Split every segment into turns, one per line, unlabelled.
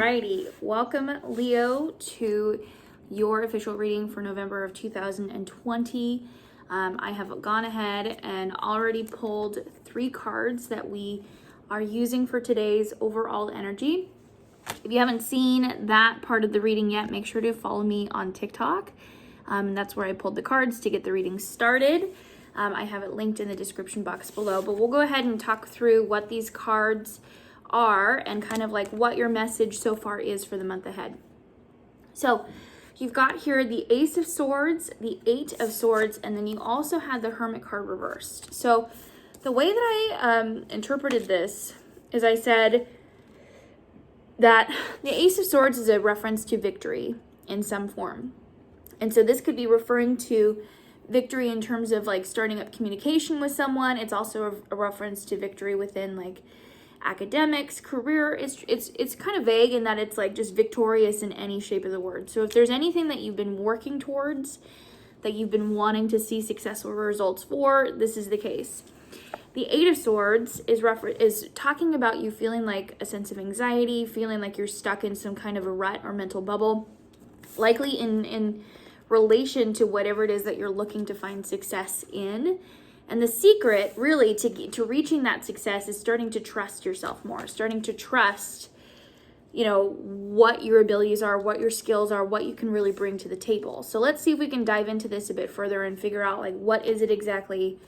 Alrighty, welcome Leo to your official reading for November of 2020. I have gone ahead and already pulled 3 cards that we are using for today's overall energy. If you haven't seen that part of the reading yet, make sure to follow me on TikTok. That's where I pulled the cards to get the reading started. I have it linked in the description box below, but we'll go ahead and talk through what these cards are and kind of like what your message so far is for the month ahead. So you've got here the Ace of Swords, the 8 of Swords, and then you also had the Hermit card reversed. So the way that I interpreted this is I said that the Ace of Swords is a reference to victory in some form. And so this could be referring to victory in terms of like starting up communication with someone. It's also a reference to victory within like academics, career. It's kind of vague in that it's like just victorious in any shape of the word. So if there's anything that you've been working towards, that you've been wanting to see successful results for, this is the case. The 8 of Swords is talking about you feeling like a sense of anxiety, feeling like you're stuck in some kind of a rut or mental bubble, likely in relation to whatever it is that you're looking to find success in. And the secret really to reaching that success is starting to trust yourself more, starting to trust, what your abilities are, what your skills are, what you can really bring to the table. So let's see if we can dive into this a bit further and figure out like what is it exactly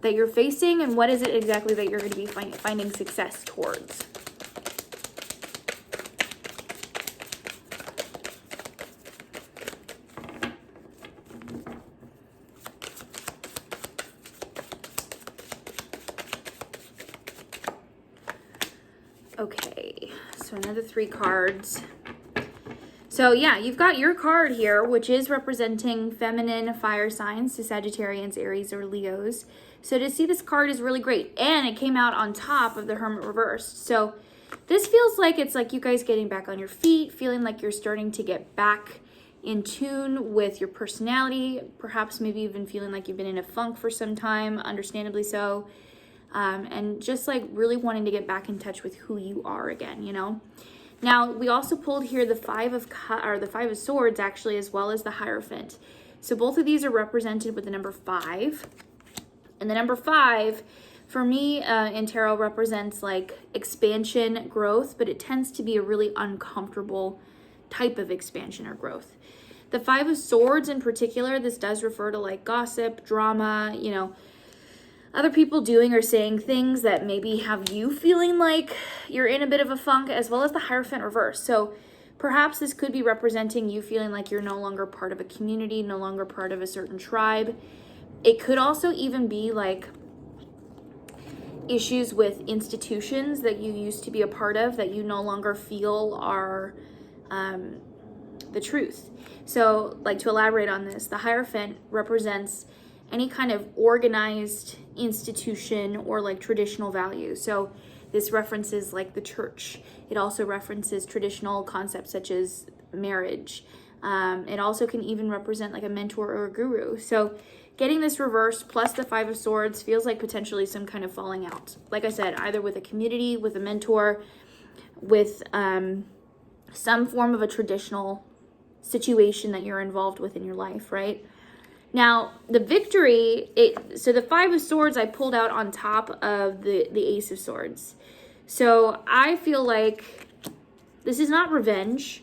that you're facing and what is it exactly that you're going to be finding success towards. Okay, so another 3 cards. So yeah, you've got your card here, which is representing feminine fire signs to Sagittarians, Aries, or Leos. So to see this card is really great. And it came out on top of the Hermit reversed. So this feels like it's like you guys getting back on your feet, feeling like you're starting to get back in tune with your personality, perhaps maybe even feeling like you've been in a funk for some time, understandably so. And just like really wanting to get back in touch with who you are again, Now, we also pulled here the 5 of Swords, actually, as well as the Hierophant. So both of these are represented with the number 5. And the number 5, for me, in tarot represents like expansion, growth, but it tends to be a really uncomfortable type of expansion or growth. The 5 of Swords in particular, this does refer to like gossip, drama, other people doing or saying things that maybe have you feeling like you're in a bit of a funk, as well as the Hierophant reverse. So perhaps this could be representing you feeling like you're no longer part of a community, no longer part of a certain tribe. It could also even be like issues with institutions that you used to be a part of that you no longer feel are the truth. So like to elaborate on this, the Hierophant represents any kind of organized institution or like traditional values. So this references like the church. It also references traditional concepts such as marriage. It also can even represent like a mentor or a guru. So getting this reversed plus the 5 of Swords feels like potentially some kind of falling out. Like I said, either with a community, with a mentor, with some form of a traditional situation that you're involved with in your life, right? Now, the victory, so the 5 of Swords I pulled out on top of the Ace of Swords. So I feel like this is not revenge.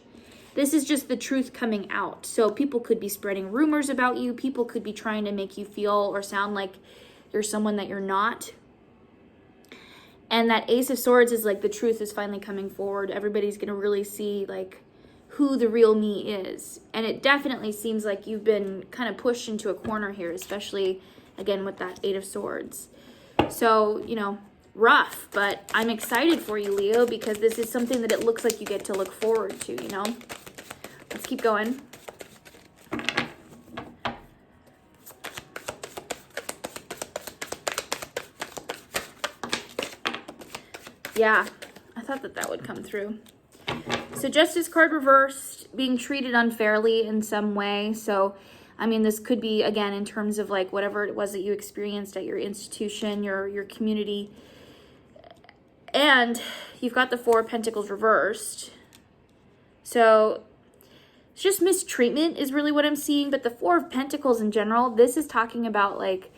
This is just the truth coming out. So people could be spreading rumors about you. People could be trying to make you feel or sound like you're someone that you're not. And that Ace of Swords is like the truth is finally coming forward. Everybody's going to really see like who the real me is. And it definitely seems like you've been kind of pushed into a corner here, especially again with that 8 of Swords. So, rough, but I'm excited for you, Leo, because this is something that it looks like you get to look forward to, Let's keep going. Yeah, I thought that would come through. So Justice card reversed, being treated unfairly in some way. So, this could be, again, in terms of like whatever it was that you experienced at your institution, your community. And you've got the 4 of Pentacles reversed. So it's just mistreatment is really what I'm seeing. But the Four of Pentacles in general, this is talking about like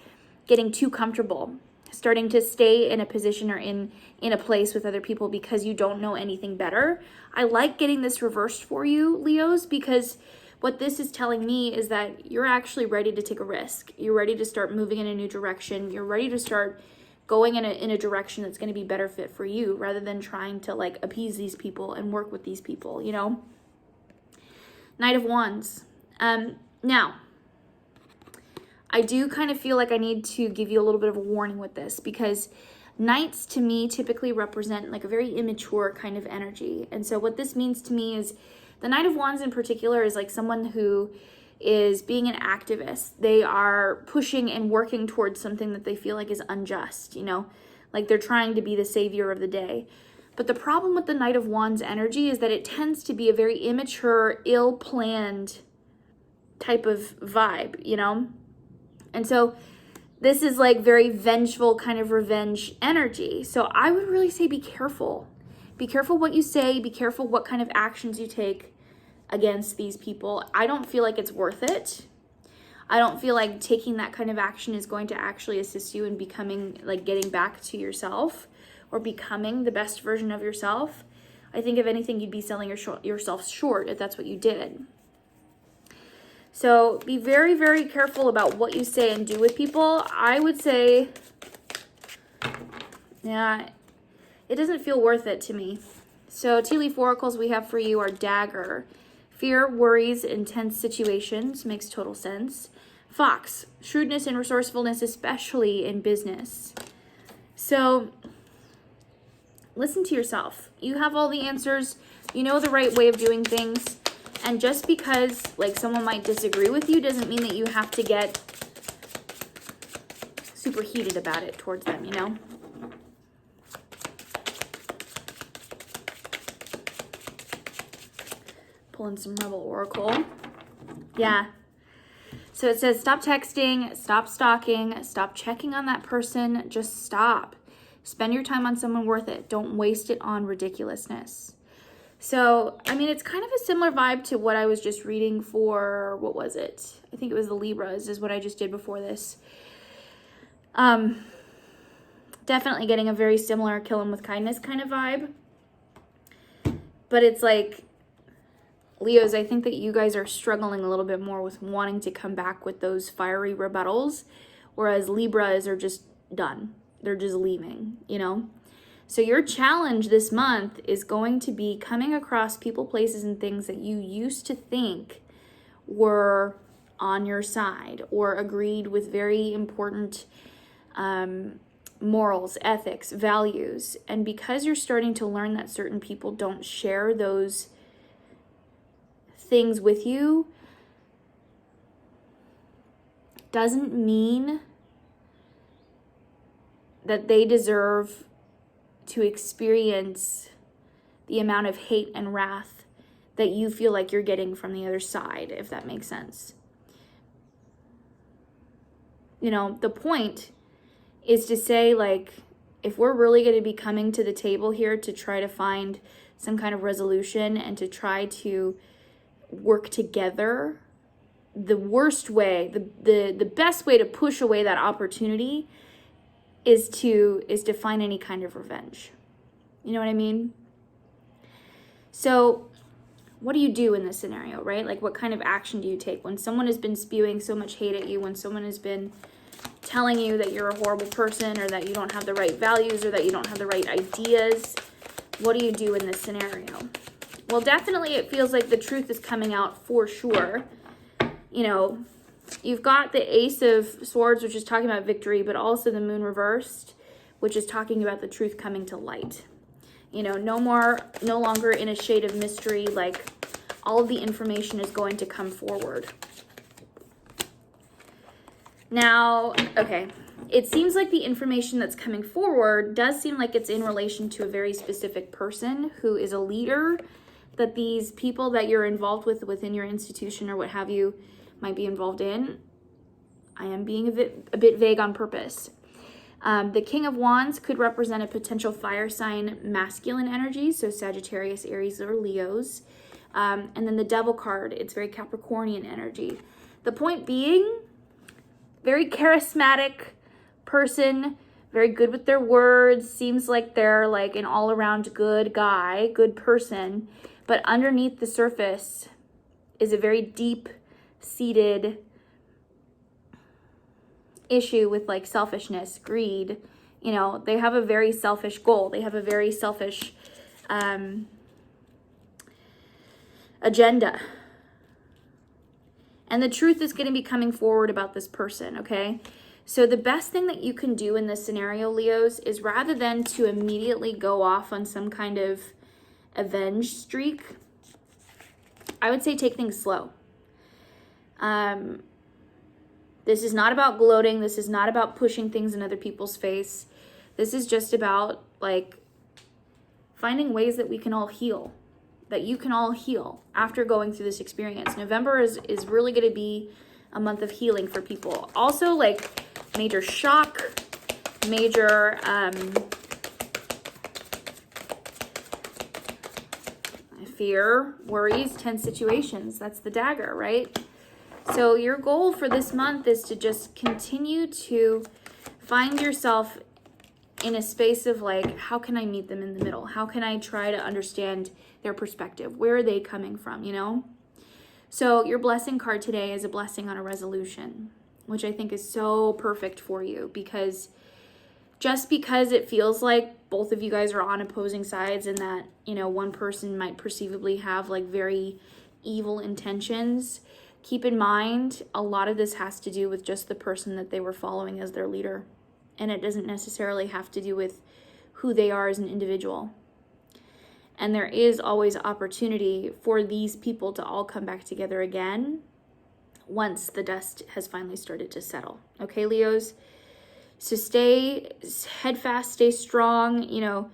getting too comfortable, starting to stay in a position or in a place with other people because you don't know anything better. I like getting this reversed for you, Leos, because what this is telling me is that you're actually ready to take a risk. You're ready to start moving in a new direction. You're ready to start going in a direction that's going to be better fit for you, rather than trying to like appease these people and work with these people, you know? Knight of Wands. Now, I do kind of feel like I need to give you a little bit of a warning with this, because knights to me typically represent like a very immature kind of energy. And so what this means to me is the Knight of Wands in particular is like someone who is being an activist. They are pushing and working towards something that they feel like is unjust, you know, like they're trying to be the savior of the day. But the problem with the Knight of Wands energy is that it tends to be a very immature, ill-planned type of vibe, you know? And so this is like very vengeful kind of revenge energy. So I would really say be careful. Be careful what you say. Be careful what kind of actions you take against these people. I don't feel like it's worth it. I don't feel like taking that kind of action is going to actually assist you in becoming, like getting back to yourself or becoming the best version of yourself. I think if anything, you'd be selling yourself short if that's what you did. So be very, very careful about what you say and do with people. I would say, yeah, it doesn't feel worth it to me. So tea leaf oracles we have for you are Dagger. Fear, worries, intense situations. Makes total sense. Fox, shrewdness and resourcefulness, especially in business. So listen to yourself. You have all the answers. You know the right way of doing things. And just because like someone might disagree with you doesn't mean that you have to get super heated about it towards them, you know? Pulling some Rebel Oracle. Yeah. So it says stop texting, stop stalking, stop checking on that person. Just stop. Spend your time on someone worth it. Don't waste it on ridiculousness. So, I mean, it's kind of a similar vibe to what I was just reading for, what was it? I think it was the Libras is what I just did before this. Definitely getting a very similar kill 'em with kindness kind of vibe. But it's like, Leos, I think that you guys are struggling a little bit more with wanting to come back with those fiery rebuttals, whereas Libras are just done. They're just leaving, you know? So your challenge this month is going to be coming across people, places, and things that you used to think were on your side or agreed with very important morals, ethics, values. And because you're starting to learn that certain people don't share those things with you, doesn't mean that they deserve to experience the amount of hate and wrath that you feel like you're getting from the other side, if that makes sense. You know, the point is to say, like, if we're really going to be coming to the table here to try to find some kind of resolution and to try to work together, the worst way, the best way to push away that opportunity is to find any kind of revenge. You know what I mean? So what do you do in this scenario, right? Like, what kind of action do you take when someone has been spewing so much hate at you, when someone has been telling you that you're a horrible person or that you don't have the right values or that you don't have the right ideas? What do you do in this scenario? Well, definitely it feels like the truth is coming out for sure. You know, you've got the Ace of Swords, which is talking about victory, but also the Moon reversed, which is talking about the truth coming to light. You know, no longer in a shade of mystery, like all of the information is going to come forward. Now, okay, it seems like the information that's coming forward does seem like it's in relation to a very specific person who is a leader that these people that you're involved with within your institution or what have you might be involved in. I am being a bit vague on purpose. The King of Wands could represent a potential fire sign masculine energy, so Sagittarius, Aries, or Leos. And then the Devil card, it's very Capricornian energy. The point being, very charismatic person, very good with their words, seems like they're like an all-around good guy, good person, but underneath the surface is a very deep-seated issue with like selfishness, greed. You know, they have a very selfish goal. They have a very selfish agenda. And the truth is going to be coming forward about this person, okay? So the best thing that you can do in this scenario, Leos, is rather than to immediately go off on some kind of avenge streak, I would say take things slow. This is not about gloating. This is not about pushing things in other people's face. This is just about like finding ways that we can all heal, that you can all heal after going through this experience. November is really going to be a month of healing for people. Also, like major shock, major fear, worries, tense situations. That's the dagger, right? So your goal for this month is to just continue to find yourself in a space of like, how can I meet them in the middle? How can I try to understand their perspective? Where are they coming from, you know? So your blessing card today is a blessing on a resolution, which I think is so perfect for you, because just because it feels like both of you guys are on opposing sides and that, you know, one person might perceivably have like very evil intentions, keep in mind, a lot of this has to do with just the person that they were following as their leader. And it doesn't necessarily have to do with who they are as an individual. And there is always opportunity for these people to all come back together again once the dust has finally started to settle. Okay, Leos? So stay headfast, stay strong, you know,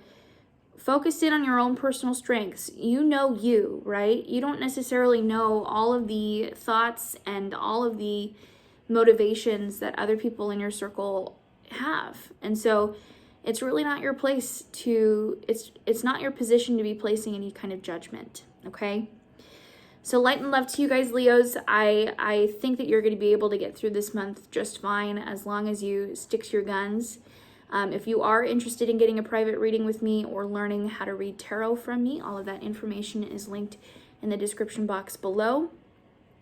focus in on your own personal strengths. You know you, right? You don't necessarily know all of the thoughts and all of the motivations that other people in your circle have. And so it's really not your place to, it's not your position to be placing any kind of judgment, okay? So light and love to you guys, Leos. I think that you're going to be able to get through this month just fine as long as you stick to your guns. If you are interested in getting a private reading with me or learning how to read tarot from me, all of that information is linked in the description box below.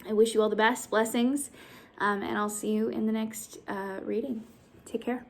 I wish you all the best, blessings, and I'll see you in the next reading. Take care.